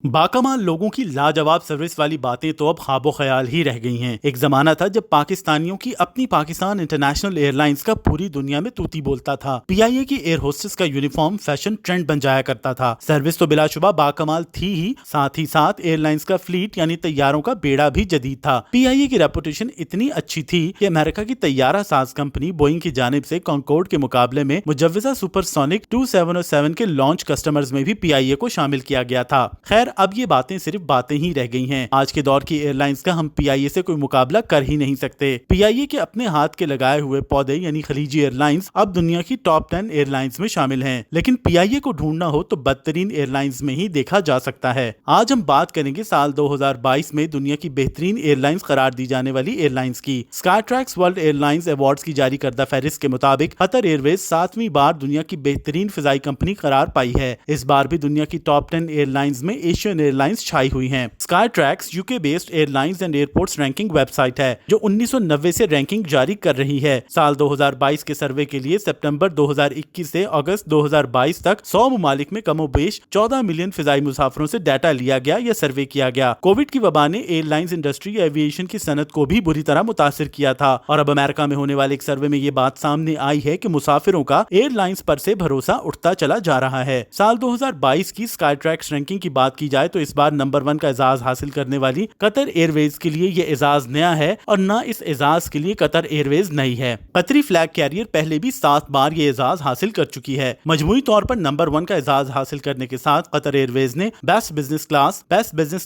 बाकमाल लोगों की लाजवाब सर्विस वाली बातें तो अब ख्वाबो ख्याल ही रह गई हैं। एक जमाना था जब पाकिस्तानियों की अपनी पाकिस्तान इंटरनेशनल एयरलाइंस का पूरी दुनिया में तूती बोलता था। पीआईए की एयर होस्टेस का यूनिफॉर्म फैशन ट्रेंड बन जाया करता था। सर्विस तो बिलाशुबा बाकमाल थी ही साथ एयरलाइंस का फ्लीट यानी तैयारों का बेड़ा भी जदीद था। पीआईए की रेपुटेशन इतनी अच्छी थी कि अमेरिका की तैयारा साज कंपनी बोइंग की जानिब से कॉन्कोर्ड के मुकाबले में मुजव्वजा सुपरसोनिक 2707 के लॉन्च कस्टमर्स में भी पीआईए को शामिल किया गया था। खैर, अब ये बातें सिर्फ बातें ही रह गई हैं। आज के दौर की एयरलाइंस का हम पीआईए से कोई मुकाबला कर ही नहीं सकते। पीआईए के अपने हाथ के लगाए हुए पौधे यानी खलीजी एयरलाइंस अब दुनिया की टॉप 10 एयरलाइंस में शामिल हैं। लेकिन पीआईए को ढूंढना हो तो बदतरीन एयरलाइंस में ही देखा जा सकता है। आज हम बात करेंगे साल 2022 में दुनिया की बेहतरीन एयरलाइंस करार दी जाने वाली एयरलाइंस की। स्काईट्रैक्स वर्ल्ड एयरलाइंस अवार्ड्स की जारी करदा फहरिस्त के मुताबिक कतर एयरवेज 7वीं बार दुनिया की बेहतरीन फिजाई कंपनी करार पाई है। इस बार भी दुनिया की टॉप 10 एयरलाइंस में एशियन एयरलाइंस छाई हुई हैं। Skytrax UK based airlines and airports ranking website है जो 1990 से रैंकिंग जारी कर रही है। साल 2022 के सर्वे के लिए सितंबर 2021 से अगस्त 2022 तक 100 मुमालिक में कमोबेश 14 मिलियन फिजाई मुसाफिरों से डाटा लिया गया या सर्वे किया गया। कोविड की वबा ने एयरलाइंस इंडस्ट्री या एविएशन की सनत को भी बुरी तरह मुतासिर किया था और अब अमेरिका में होने वाले एक सर्वे में ये बात सामने आई है कि मुसाफिरों का एयरलाइंस पर से भरोसा उठता चला जा रहा है। साल 2022 की स्काईट्रैक्स रैंकिंग की बात की जाए तो इस बार नंबर 1 का एजाज हासिल करने वाली कतर एयरवेज के लिए यह एजाज नया है और न इस एजाज के लिए कतर एयरवेज नई है। कतरी फ्लैग कैरियर पहले भी 7 बार ये एजाज हासिल कर चुकी है। मजमूई तौर पर नंबर 1 का एजाज हासिल करने के साथ कतर एयरवेज ने बेस्ट बिजनेस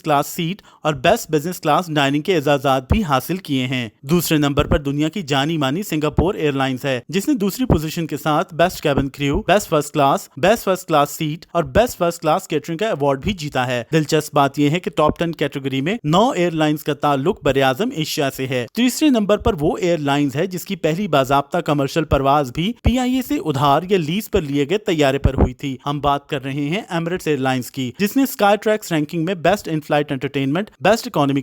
क्लास सीट और बेस्ट बिजनेस क्लास डाइनिंग के एजाजात भी हासिल किए हैं। दूसरे नंबर पर दुनिया की जानी मानी सिंगापुर एयरलाइंस है जिसने दूसरी पोजीशन के साथ best cabin crew, best first class seat और बेस्ट फर्स्ट क्लास केटरिंग का अवार्ड भी जीता है। दिलचस्प बात यह है कि टॉप 10 कैटेगरी में 9 एयरलाइंस का ताल्लुक बरे-आज़म एशिया से है। तीसरे नंबर पर वो एयरलाइंस है जिसकी पहली बाज़ाब्ता कमर्शियल परवाज भी पीआईए से उधार या लीज पर लिए गए तैयारे पर हुई थी। हम बात कर रहे हैं एमिरेट्स एयरलाइंस की जिसने स्काईट्रैक्स रैंकिंग में best in flight entertainment, best economy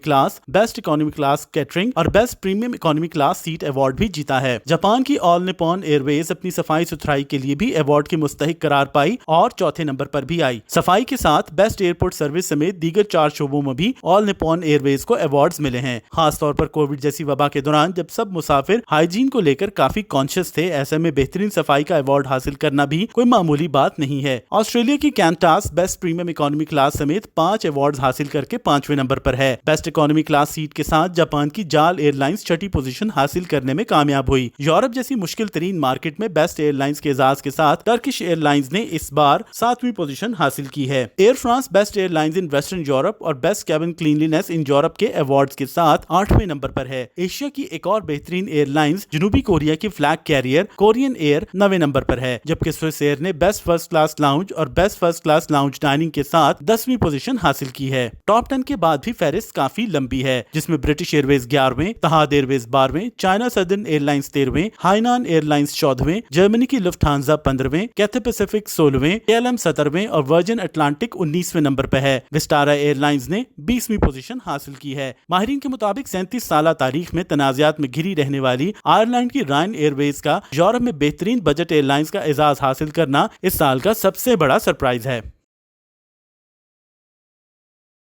class catering और best premium economy class seat award भी जीता है। जापान की ऑल निपॉन एयरवेज अपनी सफाई सुथराई के लिए भी अवार्ड की मुस्तहिक करार पाई और चौथे नंबर पर भी आई। सफाई के साथ बेस्ट एयरपोर्ट सर्विस समेत दीगर 4 शोबों में भी ऑल निपॉन एयरवेज को अवार्ड्स मिले हैं। खासतौर पर कोविड जैसी वबा के दौरान जब सब मुसाफिर हाइजीन को लेकर काफी कॉन्शियस थे, ऐसे में बेहतरीन सफाई का अवार्ड हासिल करना भी कोई मामूली बात नहीं है। ऑस्ट्रेलिया की कैंटास बेस्ट प्रीमियम इकोनॉमी क्लास समेत 5 अवार्ड्स हासिल करके 5वें नंबर पर है। बेस्ट इकोनॉमी क्लास सीट के साथ जापान की जाल एयरलाइंस 6ठी पोजीशन हासिल करने में कामयाब हुई। यूरोप जैसी मुश्किल तरीन मार्केट में बेस्ट एयरलाइंस के एजाज के साथ टर्किश एयरलाइंस ने इस बार 7वीं पोजीशन हासिल की है। Air France best airlines in western Europe और best cabin cleanliness in Europe के अवार्ड्स के साथ 8वें नंबर पर है। एशिया की एक और बेहतरीन एयरलाइंस जनूबी कोरिया की फ्लैग कैरियर कोरियन एयर 9वें नंबर पर है, जबकि स्विस एयर ने बेस्ट फर्स्ट क्लास लाउंज और best first class lounge dining के साथ 10वीं पोजीशन हासिल की है। टॉप 10 के बाद भी फहरिस्त काफी लंबी है जिसमें ब्रिटिश एयरवेज 11वें, तहाद एयरवेज 12वें, चाइना सदर्न एयरलाइंस 13वें, हाइनान एयरलाइंस 14वें, जर्मनी की लुफ्थांजा 15वें, कैथे पैसिफिक 16वें, केएलएम 17वें और वर्जिन अटलांटिक 19वें नंबर पर है। विस्टारा एयरलाइंस ने 20वीं पोजीशन हासिल की है। माहिरीन के मुताबिक 37 साल तारीख में तनाज़ात में घिरी रहने वाली आयरलैंड की रायन एयरवेज का यूरोप में बेहतरीन बजट एयरलाइंस का एजाज हासिल करना इस साल का सबसे बड़ा सरप्राइज है।